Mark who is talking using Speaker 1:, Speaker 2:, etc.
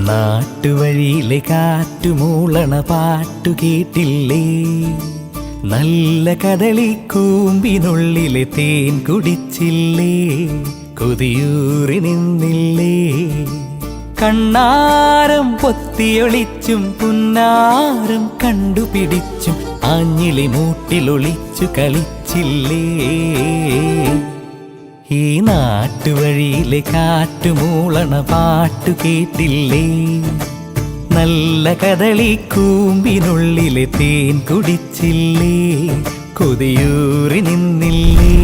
Speaker 1: നാട്ടുവഴിയിലെ കാറ്റുമൂളണ പാട്ടു കേട്ടില്ലേ? നല്ല കദളിക്കൂമ്പിനുള്ളിലെ തേൻ കുടിച്ചില്ലേ? കൊതിയൂറി നിന്നില്ലേ? കണ്ണാരം പൊത്തിയൊളിച്ചും പുന്നാരം കണ്ടുപിടിച്ചും ആഞ്ഞിലി മൂട്ടിലൊളിച്ചു കളിച്ചില്ലേ? ഈ നാട്ടുവഴിയിലെ കാറ്റുമൂളണ പാട്ടു കേട്ടില്ലേ? നല്ല കദളിക്കൂമ്പിനുള്ളിലെ തേൻ കുടിച്ചില്ലേ? കൊതിയൂറി നിന്നില്ലേ?